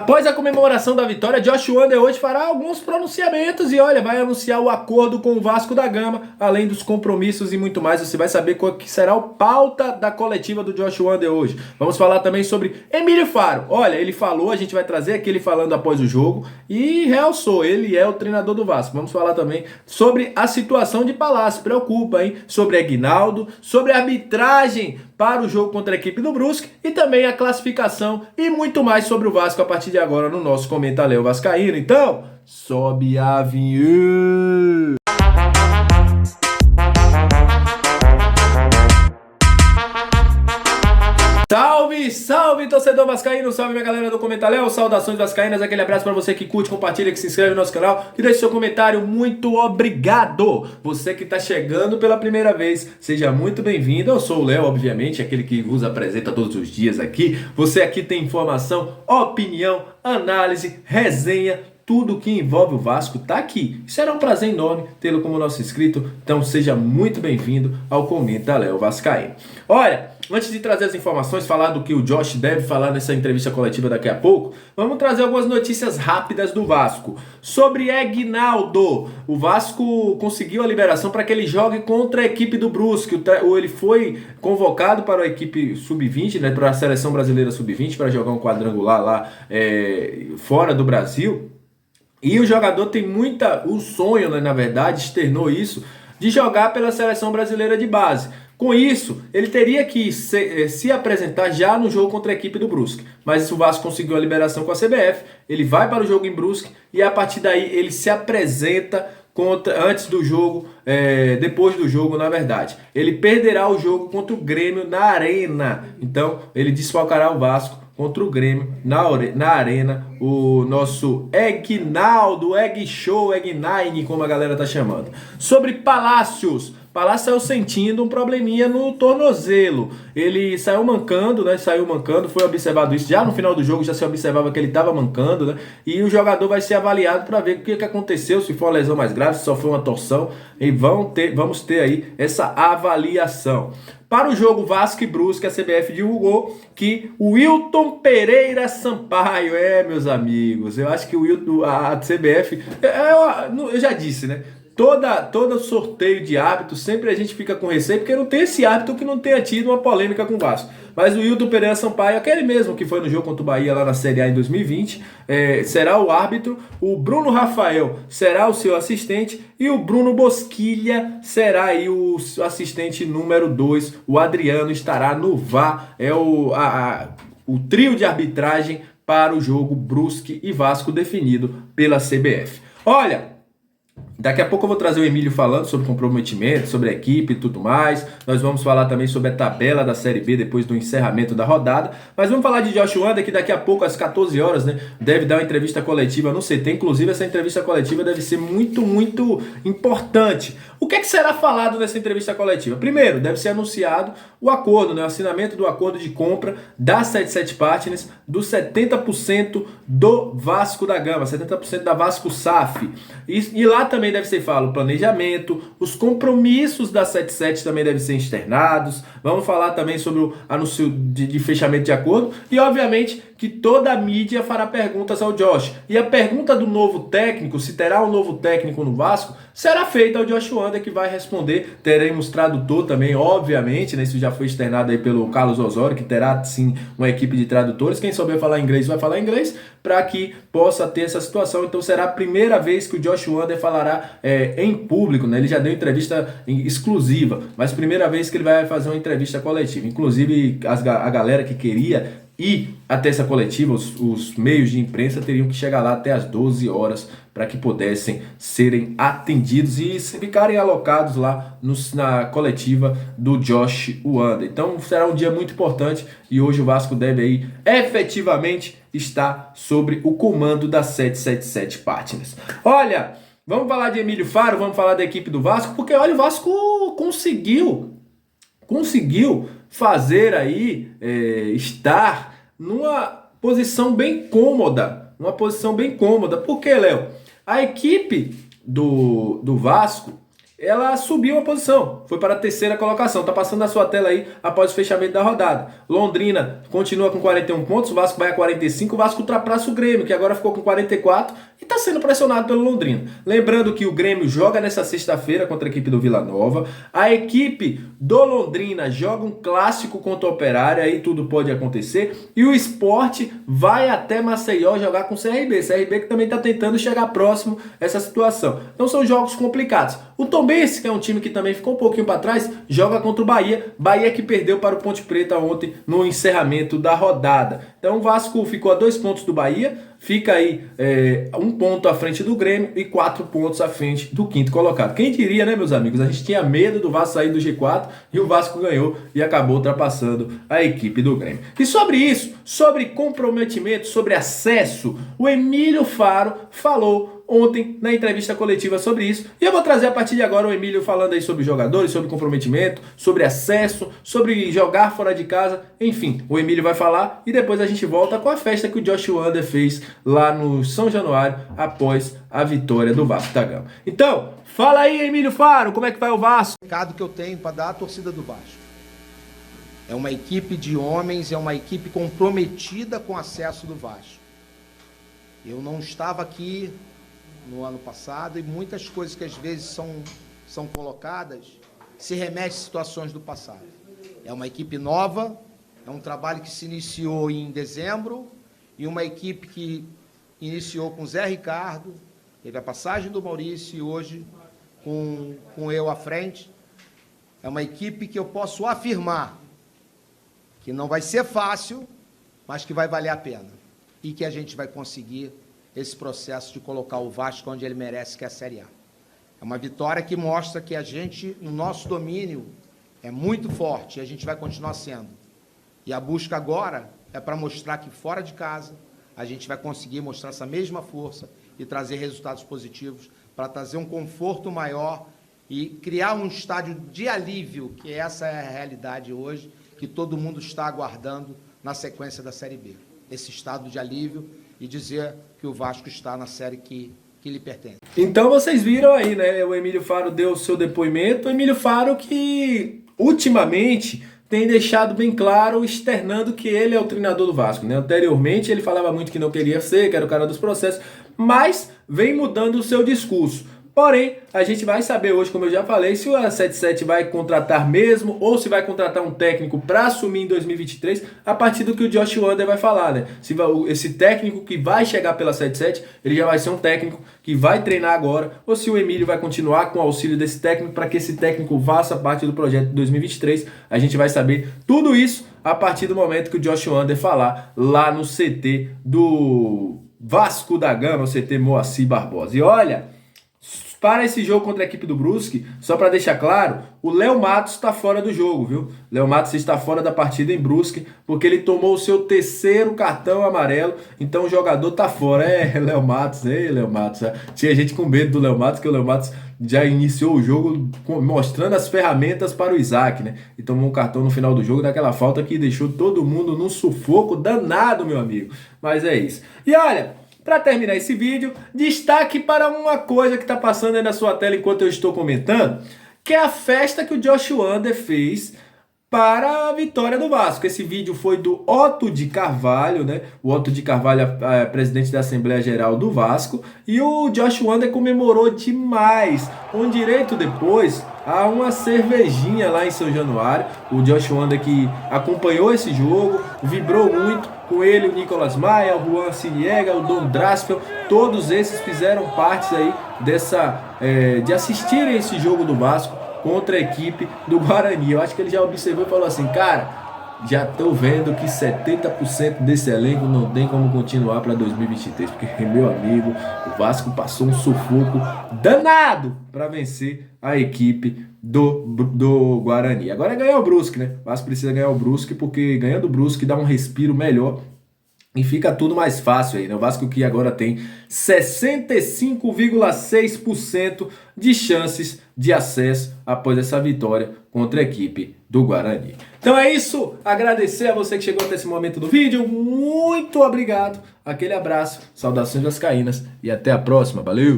Após a comemoração da vitória, Josh Wander hoje fará alguns pronunciamentos e olha, vai anunciar o acordo com o Vasco da Gama, além dos compromissos e muito mais. Você vai saber qual que será o pauta da coletiva do Josh Wander hoje. Vamos falar também sobre Emílio Faro. Olha, ele falou, a gente vai trazer aqui ele falando após o jogo e realçou, ele é o treinador do Vasco. Vamos falar também sobre a situação de Palácio, preocupa, hein? Sobre Aguinaldo, sobre a arbitragem para o jogo contra a equipe do Brusque e também a classificação e muito mais sobre o Vasco a partir de agora no nosso Comenta Léo Vascaíno. Então, sobe a vinheta! Salve, salve, torcedor vascaíno, salve minha galera do Comenta Léo, saudações vascaínas, aquele abraço pra você que curte, compartilha, que se inscreve no nosso canal, que deixa seu comentário, muito obrigado! Você que tá chegando pela primeira vez, seja muito bem-vindo, eu sou o Léo, obviamente, aquele que vos apresenta todos os dias aqui, você aqui tem informação, opinião, análise, resenha, tudo que envolve o Vasco tá aqui. Será um prazer enorme tê-lo como nosso inscrito, então seja muito bem-vindo ao Comenta Léo Vascaíno. Olha, antes de trazer as informações, falar do que o Josh deve falar nessa entrevista coletiva daqui a pouco, vamos trazer algumas notícias rápidas do Vasco. Sobre Aguinaldo, o Vasco conseguiu a liberação para que ele jogue contra a equipe do Brusque. Ele foi convocado para a equipe sub-20, né, para a seleção brasileira sub-20, para jogar um quadrangular lá fora do Brasil. E o jogador tem o sonho, né, na verdade, externou isso, de jogar pela seleção brasileira de base. Com isso, ele teria que se apresentar já no jogo contra a equipe do Brusque. Mas o Vasco conseguiu a liberação com a CBF, ele vai para o jogo em Brusque e a partir daí ele se apresenta antes do jogo, depois do jogo, na verdade. Ele perderá o jogo contra o Grêmio na Arena. Então, ele desfalcará o Vasco contra o Grêmio na Arena, o nosso Aguinaldo, Egg Show, Egg Nine, como a galera tá chamando. Sobre Palácio saiu sentindo um probleminha no tornozelo. Ele saiu mancando, né? Foi observado isso. Já no final do jogo já se observava que ele estava mancando, né? E o jogador vai ser avaliado para ver o que aconteceu, se foi uma lesão mais grave, se só foi uma torção. E vamos ter aí essa avaliação. Para o jogo Vasco e Brusque, a CBF divulgou que o Wilton Pereira Sampaio, meus amigos, eu acho que a CBF, eu já disse, né? Todo sorteio de árbitro, sempre a gente fica com receio, porque não tem esse árbitro que não tenha tido uma polêmica com o Vasco. Mas o Wilton Pereira Sampaio, aquele mesmo que foi no jogo contra o Bahia lá na Série A em 2020, será o árbitro, o Bruno Rafael será o seu assistente e o Bruno Bosquilha será aí o assistente número 2. O Adriano estará no VAR, o trio de arbitragem para o jogo Brusque e Vasco definido pela CBF. Olha, daqui a pouco eu vou trazer o Emílio falando sobre comprometimento, sobre a equipe e tudo mais. Nós vamos falar também sobre a tabela da Série B depois do encerramento da rodada. Mas vamos falar de Josh Wander, que daqui a pouco, às 14 horas, né, deve dar uma entrevista coletiva no CT. Inclusive, essa entrevista coletiva deve ser muito, muito importante. O que será falado nessa entrevista coletiva? Primeiro, deve ser anunciado o acordo, né, o assinamento do acordo de compra da 77 Partners, dos 70% do Vasco da Gama, 70% da Vasco SAF. E lá também deve ser falado o planejamento, os compromissos da 77 também devem ser externados. Vamos falar também sobre o anúncio de fechamento de acordo e, obviamente, que toda a mídia fará perguntas ao Josh. E a pergunta do novo técnico, se terá um novo técnico no Vasco, será feita ao Josh Wander, que vai responder. Teremos tradutor também, obviamente, né? Isso já foi externado aí pelo Carlos Osório, que terá sim uma equipe de tradutores. Quem souber falar inglês vai falar inglês, para que possa ter essa situação. Então será a primeira vez que o Josh Wander falará em público, né? Ele já deu entrevista exclusiva, mas primeira vez que ele vai fazer uma entrevista coletiva. Inclusive a galera que queria ir até essa coletiva, os meios de imprensa teriam que chegar lá até as 12 horas para que pudessem serem atendidos e ficarem alocados lá na coletiva do Josh Wander. Então será um dia muito importante e hoje o Vasco deve aí efetivamente estar sobre o comando da 777 Partners. Olha, vamos falar de Emílio Faro, vamos falar da equipe do Vasco, porque olha, o Vasco conseguiu fazer aí, estar numa posição bem cômoda. Por quê, Léo? A equipe do Vasco, ela subiu uma posição, foi para a terceira colocação. Tá passando na sua tela aí após o fechamento da rodada. Londrina continua com 41 pontos, o Vasco vai a 45, o Vasco ultrapassa o Grêmio, que agora ficou com 44 e está sendo pressionado pelo Londrina. Lembrando que o Grêmio joga nessa sexta-feira contra a equipe do Vila Nova. A equipe do Londrina joga um clássico contra o Operário, aí tudo pode acontecer. E o Sport vai até Maceió jogar com o CRB. CRB que também está tentando chegar próximo a essa situação. Então são jogos complicados. O Tombense, que é um time que também ficou um pouquinho para trás, joga contra o Bahia. Bahia que perdeu para o Ponte Preta ontem no encerramento da rodada. Então o Vasco ficou a 2 pontos do Bahia, fica aí 1 ponto à frente do Grêmio e 4 pontos à frente do quinto colocado. Quem diria, né, meus amigos? A gente tinha medo do Vasco sair do G4 e o Vasco ganhou e acabou ultrapassando a equipe do Grêmio. E sobre isso, sobre comprometimento, sobre acesso, o Emílio Faro falou ontem na entrevista coletiva sobre isso. E eu vou trazer a partir de agora o Emílio falando aí sobre jogadores, sobre comprometimento, sobre acesso, sobre jogar fora de casa. Enfim, o Emílio vai falar e depois a gente volta com a festa que o Josh Wander fez lá no São Januário após a vitória do Vasco da Gama. Então, fala aí, Emílio Faro, como é que vai o Vasco? O recado que eu tenho para dar à torcida do Vasco. É uma equipe de homens, é uma equipe comprometida com o acesso do Vasco. Eu não estava aqui no ano passado e muitas coisas que às vezes são colocadas se remetem a situações do passado. É uma equipe nova, é um trabalho que se iniciou em dezembro e uma equipe que iniciou com Zé Ricardo, teve a passagem do Maurício e hoje com eu à frente. É uma equipe que eu posso afirmar que não vai ser fácil, mas que vai valer a pena e que a gente vai conseguir esse processo de colocar o Vasco onde ele merece, que é a Série A. É uma vitória que mostra que a gente, no nosso domínio, é muito forte e a gente vai continuar sendo. E a busca agora é para mostrar que fora de casa a gente vai conseguir mostrar essa mesma força e trazer resultados positivos para trazer um conforto maior e criar um estádio de alívio, que essa é a realidade hoje, que todo mundo está aguardando na sequência da Série B. Esse estado de alívio e dizer que o Vasco está na série que lhe pertence. Então vocês viram aí, né? O Emílio Faro deu o seu depoimento. O Emílio Faro que ultimamente tem deixado bem claro, externando que ele é o treinador do Vasco, né? Anteriormente ele falava muito que não queria ser, que era o cara dos processos, mas vem mudando o seu discurso. Porém, a gente vai saber hoje, como eu já falei, se o 77 vai contratar mesmo ou se vai contratar um técnico para assumir em 2023, a partir do que o Josh Wander vai falar, né? Se esse técnico que vai chegar pela 77, ele já vai ser um técnico que vai treinar agora, ou se o Emílio vai continuar com o auxílio desse técnico para que esse técnico faça parte do projeto de 2023. A gente vai saber tudo isso a partir do momento que o Josh Wander falar lá no CT do Vasco da Gama, o CT Moacir Barbosa. E olha, para esse jogo contra a equipe do Brusque, só para deixar claro, o Léo Matos está fora do jogo, viu? Léo Matos está fora da partida em Brusque, porque ele tomou o seu 3º cartão amarelo, então o jogador tá fora. Léo Matos, Léo Matos. Tinha gente com medo do Léo Matos, que o Léo Matos já iniciou o jogo mostrando as ferramentas para o Isaac, né? E tomou um cartão no final do jogo, daquela falta que deixou todo mundo num sufoco danado, meu amigo. Mas é isso. E olha, para terminar esse vídeo, destaque para uma coisa que está passando aí na sua tela enquanto eu estou comentando, que é a festa que o Josh Wander fez para a vitória do Vasco. Esse vídeo foi do Otto de Carvalho, né? O Otto de Carvalho é presidente da Assembleia Geral do Vasco, e o Josh Wander comemorou demais, com direito depois a uma cervejinha lá em São Januário. O Josh Wander que acompanhou esse jogo, vibrou muito. Com ele, o Nicolas Maia, o Juan Siniega, o Don Draspel, todos esses fizeram parte aí de assistirem esse jogo do Vasco contra a equipe do Guarani. Eu acho que ele já observou e falou assim, cara, já estou vendo que 70% desse elenco não tem como continuar para 2023, porque, meu amigo, o Vasco passou um sufoco danado para vencer a equipe do Guarani. Agora é ganhar o Brusque, né? O Vasco precisa ganhar o Brusque, porque ganhando o Brusque dá um respiro melhor e fica tudo mais fácil aí, né? O Vasco que agora tem 65,6% de chances de acesso após essa vitória contra a equipe do Guarani. Então é isso, agradecer a você que chegou até esse momento do vídeo, muito obrigado, aquele abraço, saudações vascaínas e até a próxima, valeu!